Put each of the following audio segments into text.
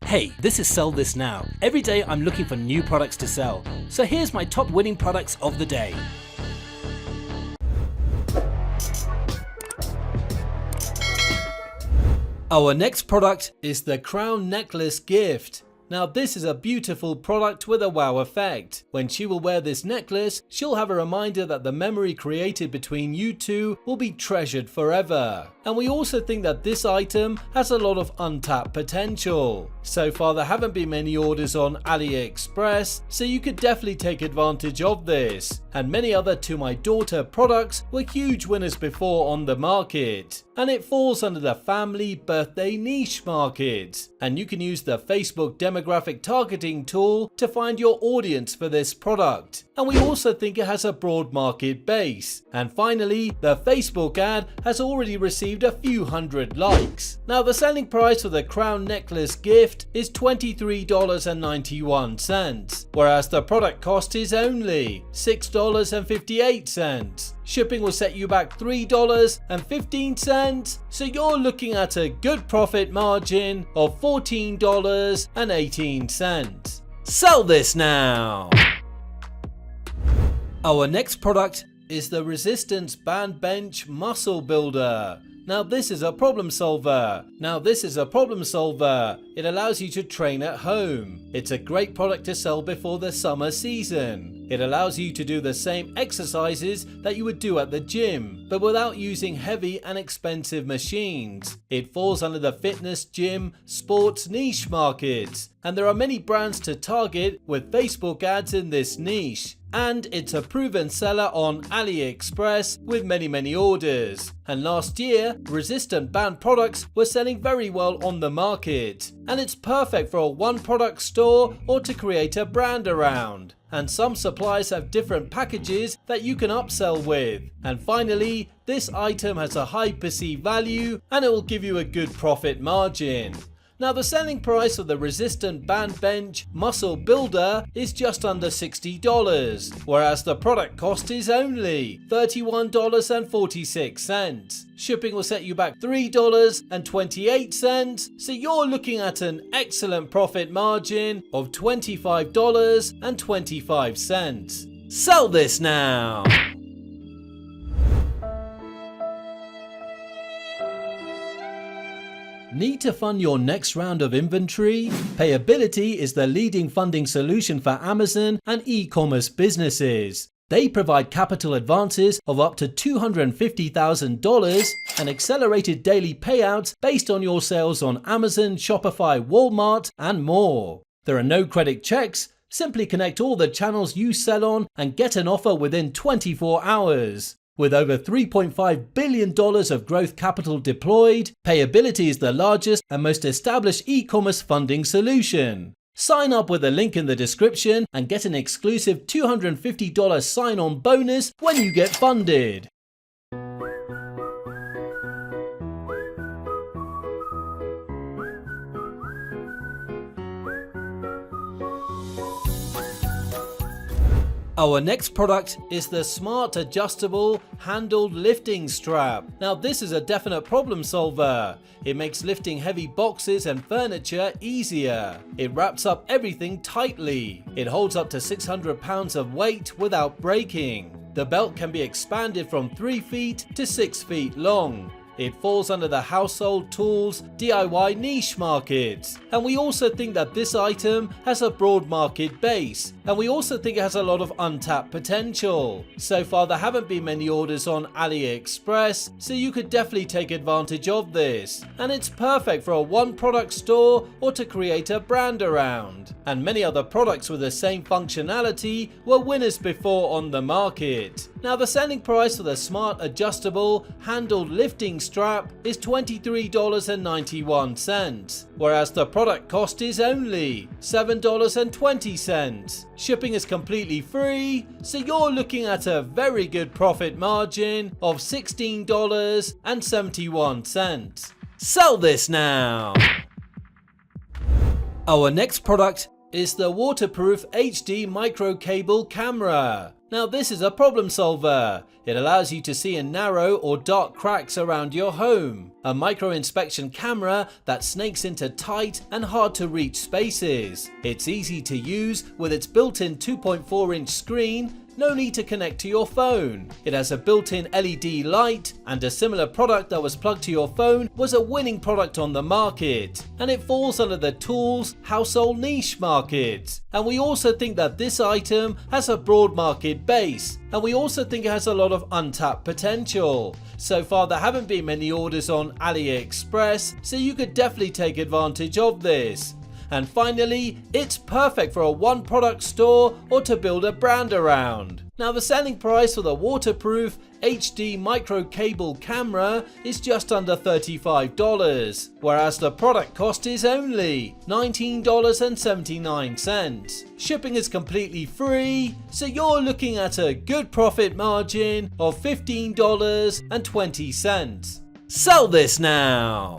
Hey, this is Sell This Now. Every day I'm looking for new products to sell. So here's my top winning products of the day. Our next product is the Crown Necklace Gift. Now this is a beautiful product with a wow effect. When she will wear this necklace, she'll have a reminder that the memory created between you two will be treasured forever. And we also think that this item has a lot of untapped potential. So far there haven't been many orders on AliExpress, so you could definitely take advantage of this. And many other To My Daughter products were huge winners before on the market. And it falls under the family birthday niche market. And you can use the Facebook demographic targeting tool to find your audience for this product. And we also think it has a broad market base. And finally, the Facebook ad has already received a few hundred likes. Now the selling price for the Crown Necklace Gift is $23.91, whereas the product cost is only $6.58. Shipping will set you back $3.15, so you're looking at a good profit margin of $14.18. Sell this now! Our next product is the Resistance Band Bench Muscle Builder. Now this is a problem solver. It allows you to train at home. It's a great product to sell before the summer season. It allows you to do the same exercises that you would do at the gym, but without using heavy and expensive machines. It falls under the fitness, gym, sports niche markets, and there are many brands to target with Facebook ads in this niche. And it's a proven seller on AliExpress with many orders. And last year, resistant band products were selling very well on the market. And it's perfect for a one product store or to create a brand around. And some suppliers have different packages that you can upsell with. And finally, this item has a high perceived value and it will give you a good profit margin. Now the selling price of the Resistant Band Bench Muscle Builder is just under $60, whereas the product cost is only $31.46. Shipping will set you back $3.28, so you're looking at an excellent profit margin of $25.25. Sell this now! Need to fund your next round of inventory? PAYABILITY is the leading funding solution for Amazon and e-commerce businesses. They provide capital advances of up to $250,000 and accelerated daily payouts based on your sales on Amazon, Shopify, Walmart, and more. There are no credit checks. Simply connect all the channels you sell on and get an offer within 24 hours. With over $3.5 billion of growth capital deployed, PAYABILITY is the largest and most established e-commerce funding solution. Sign up with the link in the description and get an exclusive $250 sign-on bonus when you get funded. Our next product is the Smart Adjustable Handled Lifting Strap. Now this is a definite problem solver. It makes lifting heavy boxes and furniture easier. It wraps up everything tightly. It holds up to 600 pounds of weight without breaking. The belt can be expanded from 3 feet to 6 feet long. It falls under the household tools DIY niche market. And we also think that this item has a broad market base. And we also think it has a lot of untapped potential. So far there haven't been many orders on AliExpress, so you could definitely take advantage of this. And it's perfect for a one product store or to create a brand around. And many other products with the same functionality were winners before on the market. Now the selling price for the Smart Adjustable Handled Lifting Strap is $23.91, whereas the product cost is only $7.20. Shipping is completely free, so you're looking at a very good profit margin of $16.71. Sell this now! Our next product is the waterproof HD micro cable camera. Now this is a problem solver. It allows you to see in narrow or dark cracks around your home. A micro inspection camera that snakes into tight and hard to reach spaces. It's easy to use with its built-in 2.4-inch screen. No need to connect to your phone. It has a built-in LED light, and a similar product that was plugged to your phone was a winning product on the market. And it falls under the tools household niche market. And we also think that this item has a broad market base. And we also think it has a lot of untapped potential. So far there haven't been many orders on AliExpress, so you could definitely take advantage of this. And finally, it's perfect for a one product store or to build a brand around. Now the selling price for the waterproof HD micro cable camera is just under $35, whereas the product cost is only $19.79. Shipping is completely free, so you're looking at a good profit margin of $15.20. Sell this now!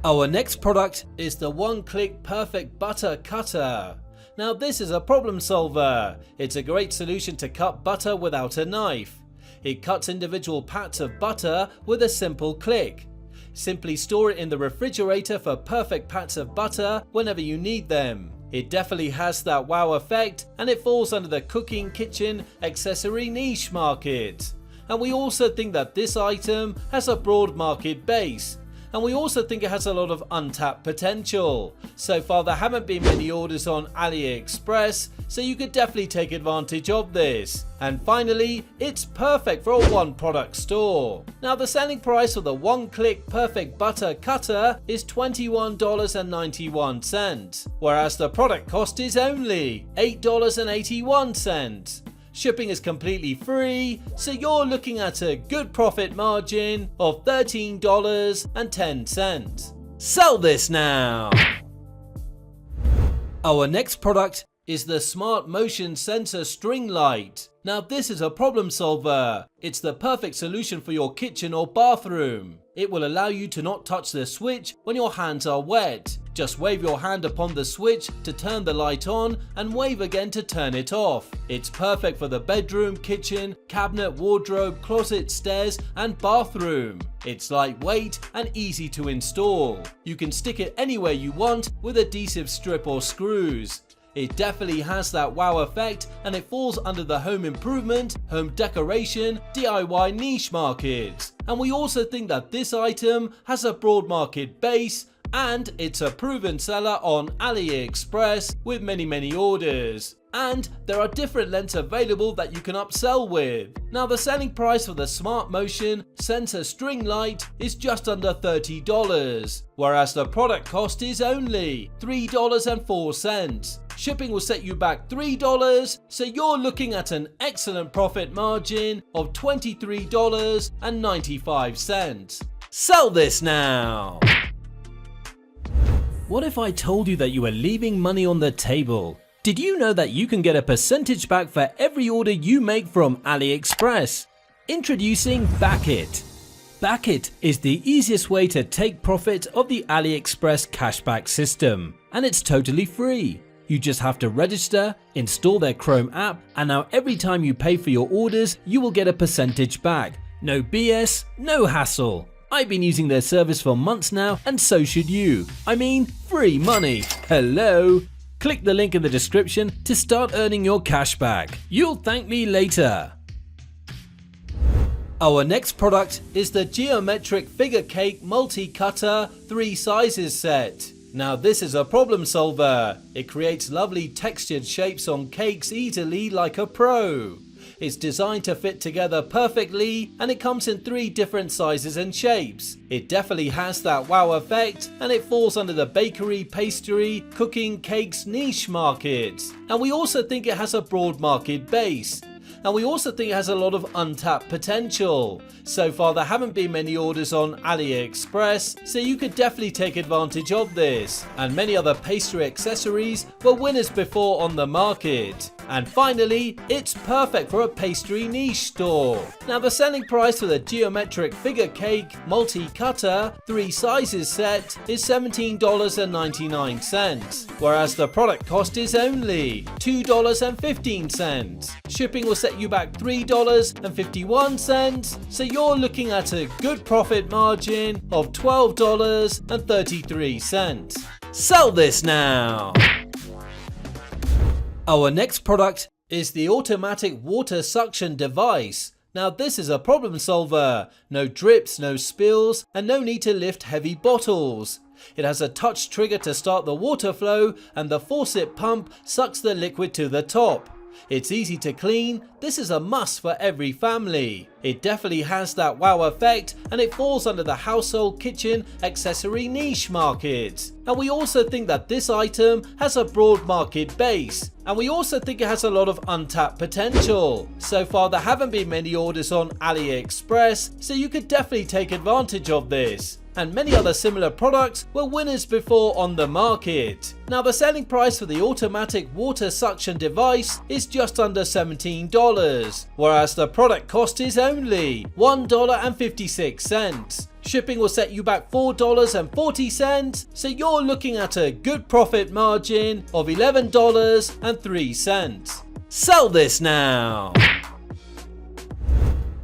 Our next product is the one-click perfect butter cutter. Now this is a problem solver. It's a great solution to cut butter without a knife. It cuts individual pats of butter with a simple click. Simply store it in the refrigerator for perfect pats of butter whenever you need them. It definitely has that wow effect, and it falls under the cooking, kitchen, accessory niche market. And we also think that this item has a broad market base. And we also think it has a lot of untapped potential. So far there haven't been many orders on AliExpress, so you could definitely take advantage of this. And finally, it's perfect for a one product store. Now the selling price for the one-click perfect butter cutter is $21.91, whereas the product cost is only $8.81. Shipping is completely free, so you're looking at a good profit margin of $13.10. Sell this now! Our next product is the Smart Motion Sensor String Light. Now this is a problem solver. It's the perfect solution for your kitchen or bathroom. It will allow you to not touch the switch when your hands are wet. Just wave your hand upon the switch to turn the light on and wave again to turn it off. It's perfect for the bedroom, kitchen, cabinet, wardrobe, closet, stairs and bathroom. It's lightweight and easy to install. You can stick it anywhere you want with adhesive strip or screws. It definitely has that wow effect, and it falls under the home improvement, home decoration, DIY niche market. And we also think that this item has a broad market base, and it's a proven seller on AliExpress with many orders. And there are different lengths available that you can upsell with. Now the selling price for the Smart Motion Sensor String Light is just under $30, whereas the product cost is only $3.04. Shipping will set you back $3, so you're looking at an excellent profit margin of $23.95. Sell this now! What if I told you that you were leaving money on the table? Did you know that you can get a percentage back for every order you make from AliExpress? Introducing Backit. Backit is the easiest way to take profit of the AliExpress cashback system, and it's totally free. You just have to register, install their Chrome app, and now every time you pay for your orders, you will get a percentage back. No BS, no hassle. I've been using their service for months now, and so should you. I mean, free money. Hello? Click the link in the description to start earning your cash back. You'll thank me later. Our next product is the Geometric Figure Cake Multi-Cutter 3 Sizes set. Now this is a problem solver. It creates lovely textured shapes on cakes easily like a pro. It's designed to fit together perfectly, and it comes in 3 different sizes and shapes. It definitely has that wow effect, and it falls under the bakery, pastry, cooking, cakes niche market. And we also think it has a broad market base. And we also think it has a lot of untapped potential. So far there haven't been many orders on AliExpress, so you could definitely take advantage of this. And many other pastry accessories were winners before on the market. And finally, it's perfect for a pastry niche store. Now the selling price for the geometric figure cake multi-cutter 3 sizes set is $17.99, whereas the product cost is only $2.15. Shipping will set you back $3.51, so you're looking at a good profit margin of $12.33. Sell this now! Our next product is the automatic water suction device. Now this is a problem solver. No drips, no spills, and no need to lift heavy bottles. It has a touch trigger to start the water flow, and the faucet pump sucks the liquid to the top. It's easy to clean. This is a must for every family. It definitely has that wow effect, and it falls under the household kitchen accessory niche market. And we also think that this item has a broad market base, and we also think it has a lot of untapped potential. So far there haven't been many orders on AliExpress, so you could definitely take advantage of this. And many other similar products were winners before on the market. Now the selling price for the automatic water suction device is just under $17, whereas the product cost is only $1.56. Shipping will set you back $4.40, so you're looking at a good profit margin of $11.03. Sell this now!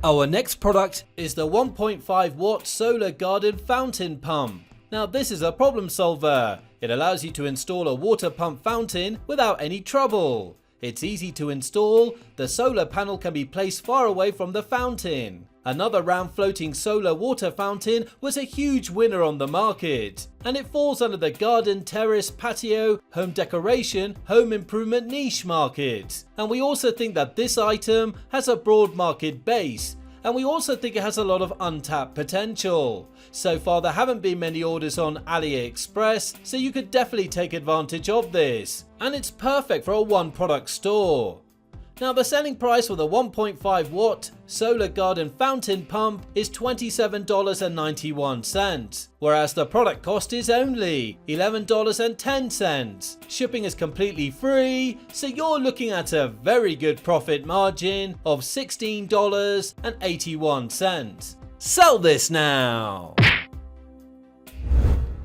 Our next product is the 1.5 watt solar garden fountain pump. Now this is a problem solver. It allows you to install a water pump fountain without any trouble. It's easy to install. The solar panel can be placed far away from the fountain. Another round floating solar water fountain was a huge winner on the market, and it falls under the garden, terrace, patio, home decoration, home improvement niche market. And we also think that this item has a broad market base, and we also think it has a lot of untapped potential. So far there haven't been many orders on AliExpress, so you could definitely take advantage of this. And it's perfect for a one product store. Now the selling price for the 1.5 watt solar garden fountain pump is $27.91, whereas the product cost is only $11.10. Shipping is completely free, so you're looking at a very good profit margin of $16.81. Sell this now!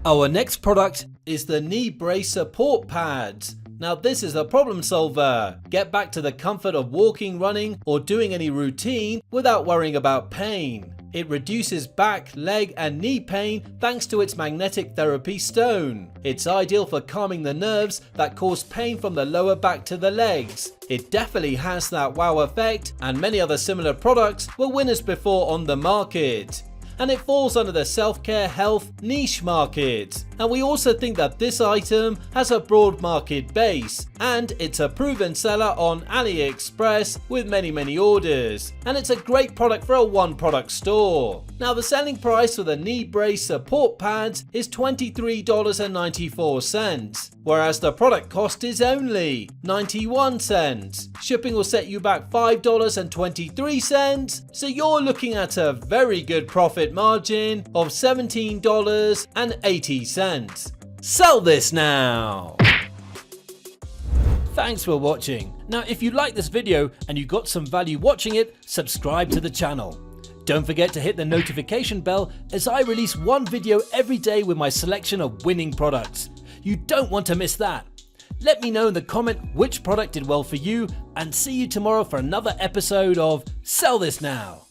Our next product is the knee brace support pads. Now this is a problem solver. Get back to the comfort of walking, running, or doing any routine without worrying about pain. It reduces back, leg, and knee pain thanks to its magnetic therapy stone. It's ideal for calming the nerves that cause pain from the lower back to the legs. It definitely has that wow effect, and many other similar products were winners before on the market. And it falls under the self-care health niche market. And we also think that this item has a broad market base, and it's a proven seller on AliExpress with many orders. And it's a great product for a one product store. Now the selling price for the knee brace support pads is $23.94, whereas the product cost is only 91 cents. Shipping will set you back $5.23, so you're looking at a very good profit margin of $17.80. Sell this now! Thanks for watching. Now if you like this video and you got some value watching it, subscribe to the channel. Don't forget to hit the notification bell as I release one video every day with my selection of winning products. You don't want to miss that. Let me know in the comment which product did well for you, and see you tomorrow for another episode of Sell This Now.